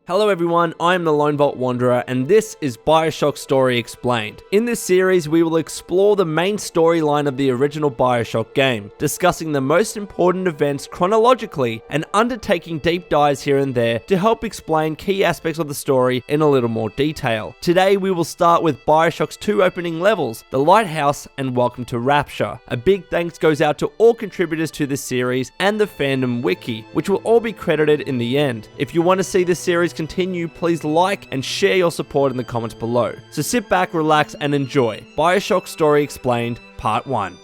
Hello everyone, I am the Lone Vault Wanderer and this is BioShock Story Explained. In this series we will explore the main storyline of the original BioShock game, discussing the most important events chronologically and undertaking deep dives here and there to help explain key aspects of the story in a little more detail. Today we will start with BioShock's two opening levels, The Lighthouse and Welcome to Rapture. A big thanks goes out to all contributors to this series and the fandom wiki, which will all be credited in the end. If you want to see this series continue, please like and share your support in the comments below. So sit back, relax and enjoy BioShock Story Explained Part 1.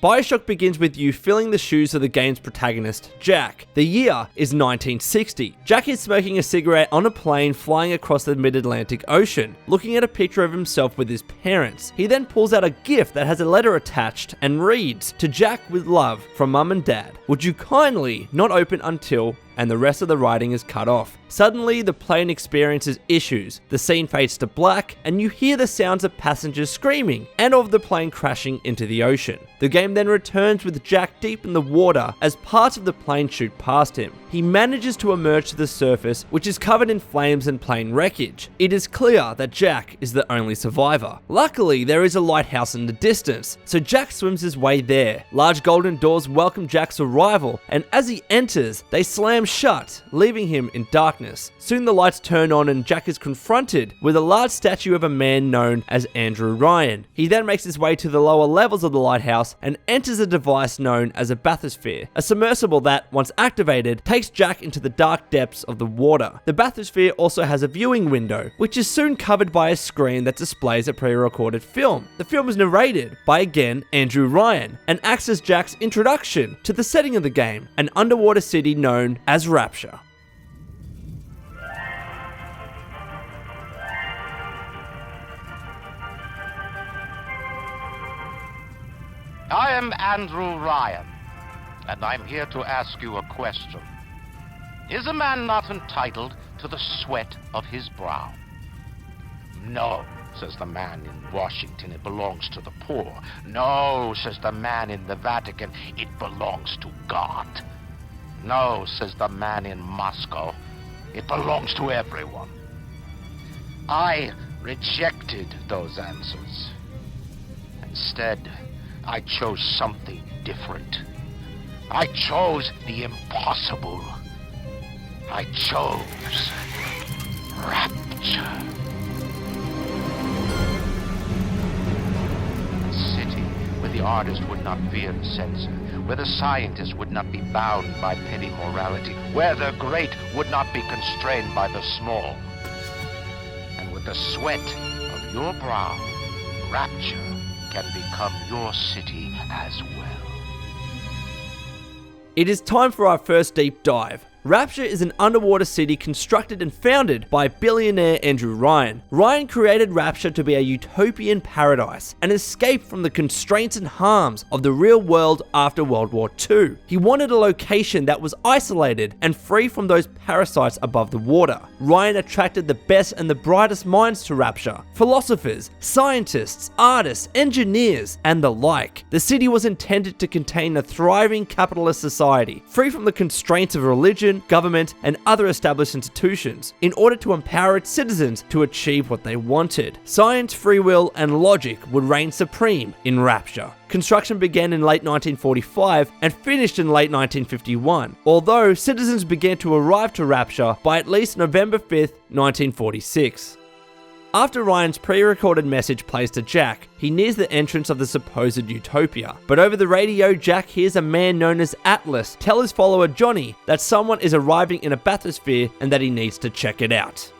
BioShock begins with you filling the shoes of the game's protagonist, Jack. The year is 1960. Jack is smoking a cigarette on a plane flying across the mid-Atlantic Ocean, looking at a picture of himself with his parents. He then pulls out a gift that has a letter attached and reads, "To Jack with love from Mum and Dad. Would you kindly not open until..." and the rest of the writing is cut off. Suddenly, the plane experiences issues. The scene fades to black, and you hear the sounds of passengers screaming and of the plane crashing into the ocean. The game then returns with Jack deep in the water as parts of the plane shoot past him. He manages to emerge to the surface, which is covered in flames and plane wreckage. It is clear that Jack is the only survivor. Luckily, there is a lighthouse in the distance, so Jack swims his way there. Large golden doors welcome Jack's arrival, and as he enters, they slam shut, leaving him in darkness. Soon the lights turn on and Jack is confronted with a large statue of a man known as Andrew Ryan. He then makes his way to the lower levels of the lighthouse and enters a device known as a bathysphere, a submersible that, once activated, takes Jack into the dark depths of the water. The bathysphere also has a viewing window, which is soon covered by a screen that displays a pre-recorded film. The film is narrated by, again, Andrew Ryan, and acts as Jack's introduction to the setting of the game, an underwater city known as Rapture. I am Andrew Ryan, and I'm here to ask you a question. Is a man not entitled to the sweat of his brow? No, says the man in Washington, it belongs to the poor. No, says the man in the Vatican, it belongs to God. No, says the man in Moscow, it belongs to everyone. I rejected those answers. Instead, I chose something different. I chose the impossible. I chose Rapture. A city where the artist would not fear the censor, where the scientist would not be bound by petty morality, where the great would not be constrained by the small. And with the sweat of your brow, Rapture can become your city as well. It is time for our first deep dive. Rapture is an underwater city constructed and founded by billionaire Andrew Ryan. Ryan created Rapture to be a utopian paradise, an escape from the constraints and harms of the real world after World War II. He wanted a location that was isolated and free from those parasites above the water. Ryan attracted the best and the brightest minds to Rapture: philosophers, scientists, artists, engineers, and the like. The city was intended to contain a thriving capitalist society, free from the constraints of religion, government, and other established institutions, in order to empower its citizens to achieve what they wanted. Science, free will, and logic would reign supreme in Rapture. Construction began in late 1945 and finished in late 1951, although citizens began to arrive to Rapture by at least November 5th, 1946. After Ryan's pre-recorded message plays to Jack, he nears the entrance of the supposed utopia. But over the radio, Jack hears a man known as Atlas tell his follower Johnny that someone is arriving in a bathysphere and that he needs to check it out.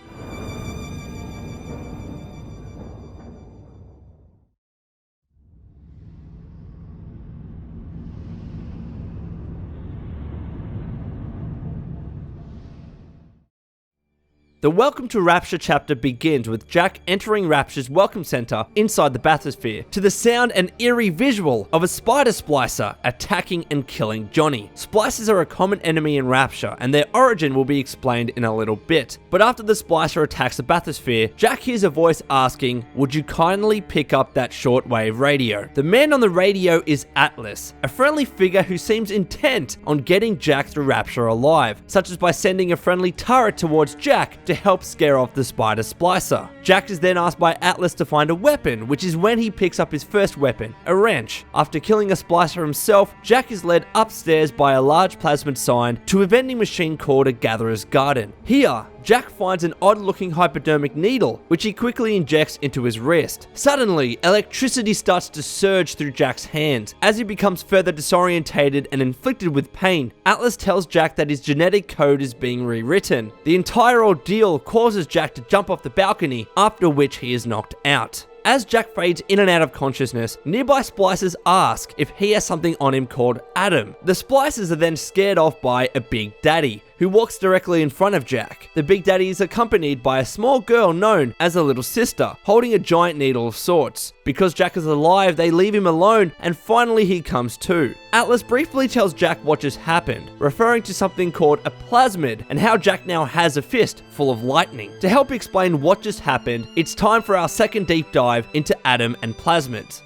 The Welcome to Rapture chapter begins with Jack entering Rapture's welcome center inside the bathysphere to the sound and eerie visual of a spider splicer attacking and killing Johnny. Splicers are a common enemy in Rapture, and their origin will be explained in a little bit. But after the splicer attacks the bathysphere, Jack hears a voice asking, "Would you kindly pick up that shortwave radio?" The man on the radio is Atlas, a friendly figure who seems intent on getting Jack through Rapture alive, such as by sending a friendly turret towards Jack to help scare off the spider splicer. Jack is then asked by Atlas to find a weapon, which is when he picks up his first weapon, a wrench. After killing a splicer himself, Jack is led upstairs by a large plasmid sign to a vending machine called a gatherer's garden. Here, Jack finds an odd-looking hypodermic needle, which he quickly injects into his wrist. Suddenly, electricity starts to surge through Jack's hands. As he becomes further disorientated and inflicted with pain, Atlas tells Jack that his genetic code is being rewritten. The entire ordeal causes Jack to jump off the balcony, after which he is knocked out. As Jack fades in and out of consciousness, nearby splicers ask if he has something on him called Adam. The splicers are then scared off by a Big Daddy, who walks directly in front of Jack. The Big Daddy is accompanied by a small girl known as a little sister, holding a giant needle of sorts. Because Jack is alive, they leave him alone, and finally he comes to. Atlas briefly tells Jack what just happened, referring to something called a plasmid, and how Jack now has a fist full of lightning. To help explain what just happened, it's time for our second deep dive into Adam and plasmids.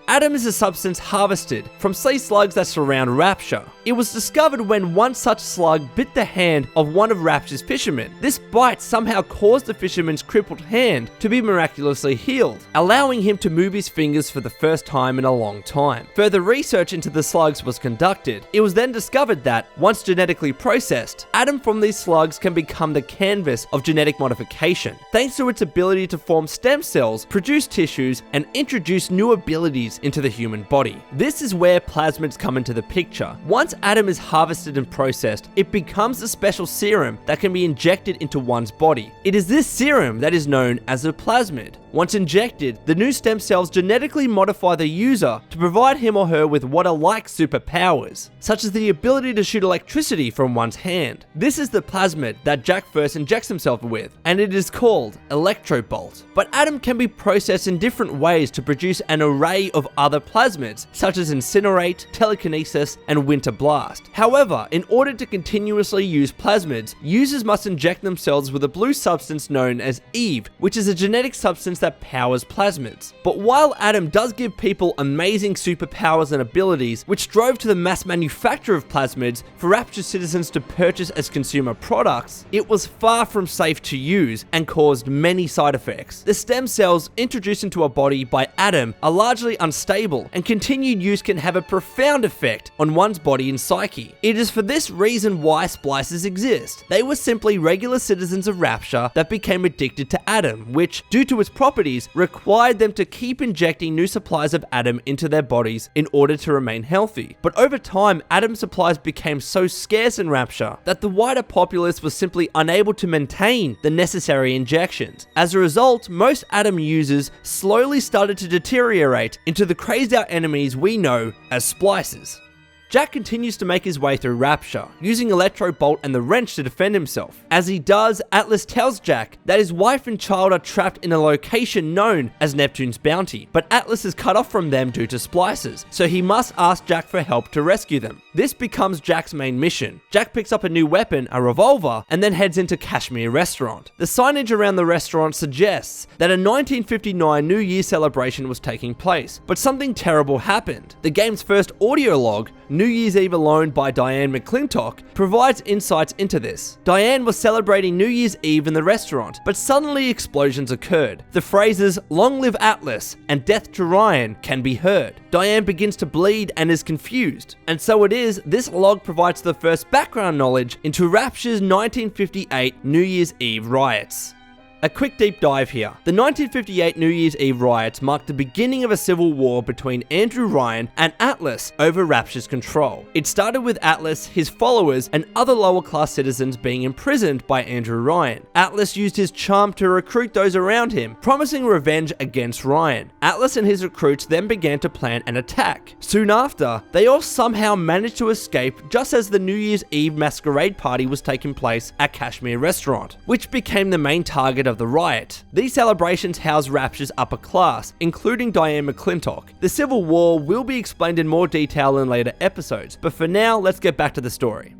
Adam is a substance harvested from sea slugs that surround Rapture. It was discovered when one such slug bit the hand of one of Rapture's fishermen. This bite somehow caused the fisherman's crippled hand to be miraculously healed, allowing him to move his fingers for the first time in a long time. Further research into the slugs was conducted. It was then discovered that, once genetically processed, Adam from these slugs can become the canvas of genetic modification, thanks to its ability to form stem cells, produce tissues, and introduce new abilities into the human body. This is where plasmids come into the picture. Once Adam is harvested and processed, it becomes a special serum that can be injected into one's body. It is this serum that is known as a plasmid. Once injected, the new stem cells genetically modify the user to provide him or her with what are like superpowers, such as the ability to shoot electricity from one's hand. This is the plasmid that Jack first injects himself with, and it is called Electrobolt. But Adam can be processed in different ways to produce an array of other plasmids, such as Incinerate, Telekinesis, and Winter Blast. However, in order to continuously use plasmids, users must inject themselves with a blue substance known as Eve, which is a genetic substance that powers plasmids. But while Adam does give people amazing superpowers and abilities, which drove to the mass manufacture of plasmids for Rapture citizens to purchase as consumer products, it was far from safe to use and caused many side effects. The stem cells introduced into a body by Adam are largely unstable, and continued use can have a profound effect on one's body and psyche. It is for this reason why splicers exist. They were simply regular citizens of Rapture that became addicted to Adam, which, due to its properties, required them to keep injecting new supplies of Adam into their bodies in order to remain healthy. But over time, Adam supplies became so scarce in Rapture that the wider populace was simply unable to maintain the necessary injections. As a result, most Adam users slowly started to deteriorate into the crazed out enemies we know as splicers. Jack continues to make his way through Rapture, using Electrobolt and the wrench to defend himself. As he does, Atlas tells Jack that his wife and child are trapped in a location known as Neptune's Bounty, but Atlas is cut off from them due to splicers, so he must ask Jack for help to rescue them. This becomes Jack's main mission. Jack picks up a new weapon, a revolver, and then heads into Kashmir Restaurant. The signage around the restaurant suggests that a 1959 New Year celebration was taking place, but something terrible happened. The game's first audio log, New Year's Eve Alone by Diane McClintock, provides insights into this. Diane was celebrating New Year's Eve in the restaurant, but suddenly explosions occurred. The phrases "Long live Atlas" and "Death to Ryan" can be heard. Diane begins to bleed and is confused. And so it is, this log provides the first background knowledge into Rapture's 1958 New Year's Eve riots. A quick deep dive here. The 1958 New Year's Eve riots marked the beginning of a civil war between Andrew Ryan and Atlas over Rapture's control. It started with Atlas, his followers, and other lower class citizens being imprisoned by Andrew Ryan. Atlas used his charm to recruit those around him, promising revenge against Ryan. Atlas and his recruits then began to plan an attack. Soon after, they all somehow managed to escape just as the New Year's Eve masquerade party was taking place at Kashmir Restaurant, which became the main target of the riot. These celebrations housed Rapture's upper class, including Diane McClintock. The Civil War will be explained in more detail in later episodes, but for now, let's get back to the story.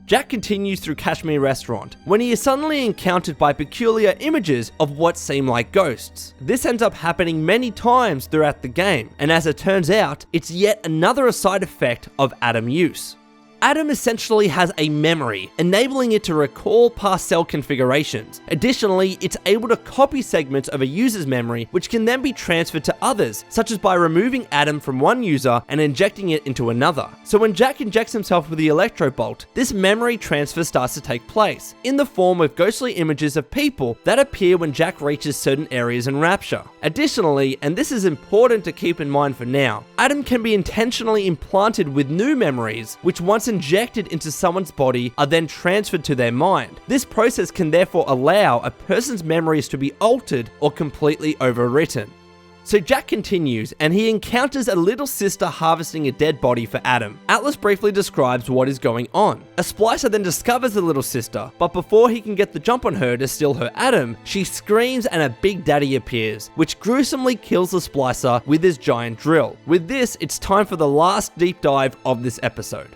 Jack continues through Kashmir Restaurant when he is suddenly encountered by peculiar images of what seem like ghosts. This ends up happening many times throughout the game, and as it turns out, it's yet another side effect of Adam use. Adam essentially has a memory, enabling it to recall past cell configurations. Additionally, it's able to copy segments of a user's memory, which can then be transferred to others, such as by removing Adam from one user and injecting it into another. So when Jack injects himself with the electro bolt, this memory transfer starts to take place, in the form of ghostly images of people that appear when Jack reaches certain areas in Rapture. Additionally, and this is important to keep in mind for now, Adam can be intentionally implanted with new memories, which once injected into someone's body are then transferred to their mind. This process can therefore allow a person's memories to be altered or completely overwritten. So Jack continues, and he encounters a little sister harvesting a dead body for Adam. Atlas briefly describes what is going on. A splicer then discovers the little sister, but before he can get the jump on her to steal her Adam, she screams and a Big Daddy appears, which gruesomely kills the splicer with his giant drill. With this, it's time for the last deep dive of this episode.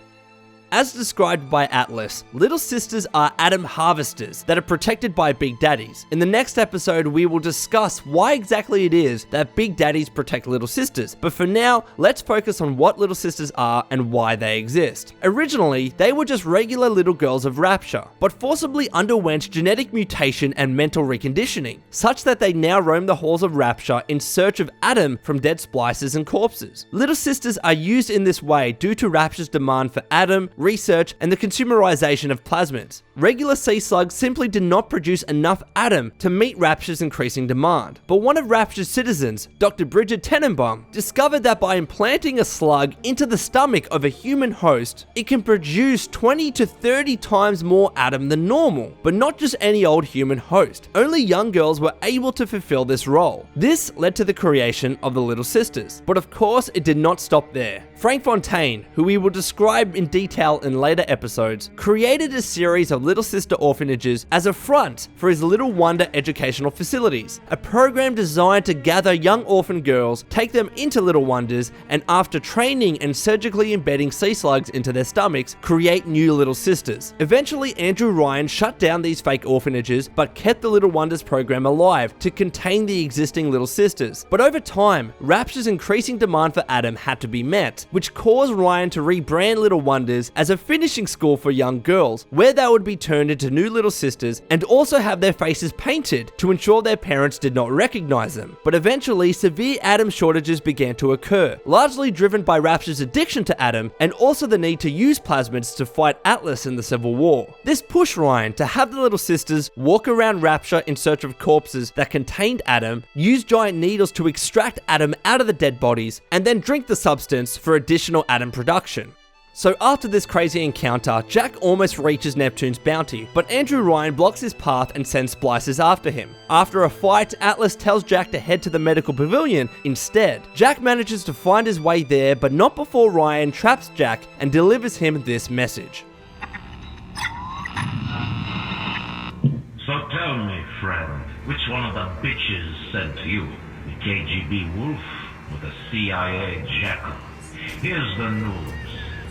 As described by Atlas, little sisters are Adam harvesters that are protected by Big Daddies. In the next episode, we will discuss why exactly it is that Big Daddies protect little sisters, but for now, let's focus on what little sisters are and why they exist. Originally, they were just regular little girls of Rapture, but forcibly underwent genetic mutation and mental reconditioning, such that they now roam the halls of Rapture in search of Adam from dead splicers and corpses. Little sisters are used in this way due to Rapture's demand for Adam, research, and the consumerization of plasmids. Regular sea slugs simply did not produce enough Adam to meet Rapture's increasing demand. But one of Rapture's citizens, Dr. Bridget Tenenbaum, discovered that by implanting a slug into the stomach of a human host, it can produce 20 to 30 times more Adam than normal. But not just any old human host. Only young girls were able to fulfill this role. This led to the creation of the Little Sisters. But of course, it did not stop there. Frank Fontaine, who we will describe in detail in later episodes, created a series of Little Sister orphanages as a front for his Little Wonder educational facilities, a program designed to gather young orphan girls, take them into Little Wonders, and after training and surgically embedding sea slugs into their stomachs, create new Little Sisters. Eventually, Andrew Ryan shut down these fake orphanages, but kept the Little Wonders program alive to contain the existing Little Sisters. But over time, Rapture's increasing demand for Adam had to be met, which caused Ryan to rebrand Little Wonders as a finishing school for young girls, where they would be turned into new Little Sisters and also have their faces painted to ensure their parents did not recognize them. But eventually, severe Adam shortages began to occur, largely driven by Rapture's addiction to Adam and also the need to use plasmids to fight Atlas in the Civil War. This pushed Ryan to have the Little Sisters walk around Rapture in search of corpses that contained Adam, use giant needles to extract Adam out of the dead bodies, and then drink the substance for additional Adam production. So after this crazy encounter, Jack almost reaches Neptune's bounty, but Andrew Ryan blocks his path and sends splicers after him. After a fight, Atlas tells Jack to head to the medical pavilion instead. Jack manages to find his way there, but not before Ryan traps Jack and delivers him this message. So tell me, friend, which one of the bitches sent you? The KGB wolf or the CIA jackal? Here's the news.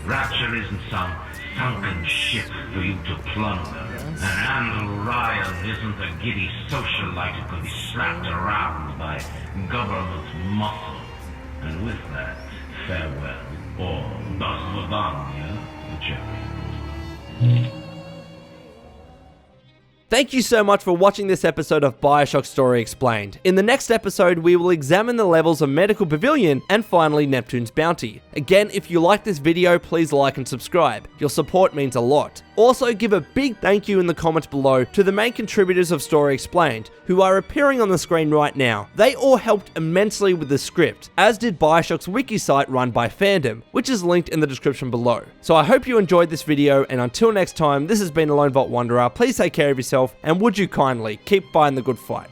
Rapture isn't some sunken ship for you to plunder. And Andrew Ryan isn't a giddy socialite who can be slapped around by government muscle. And with that, farewell. Or das Vidania, whichever. Thank you so much for watching this episode of BioShock Story Explained. In the next episode, we will examine the levels of Medical Pavilion and finally Neptune's Bounty. Again, if you like this video, please like and subscribe. Your support means a lot. Also, give a big thank you in the comments below to the main contributors of Story Explained, who are appearing on the screen right now. They all helped immensely with the script, as did BioShock's wiki site run by Fandom, which is linked in the description below. So I hope you enjoyed this video, and until next time, this has been the Lone Vault Wanderer. Please take care of yourself, and would you kindly keep fighting the good fight.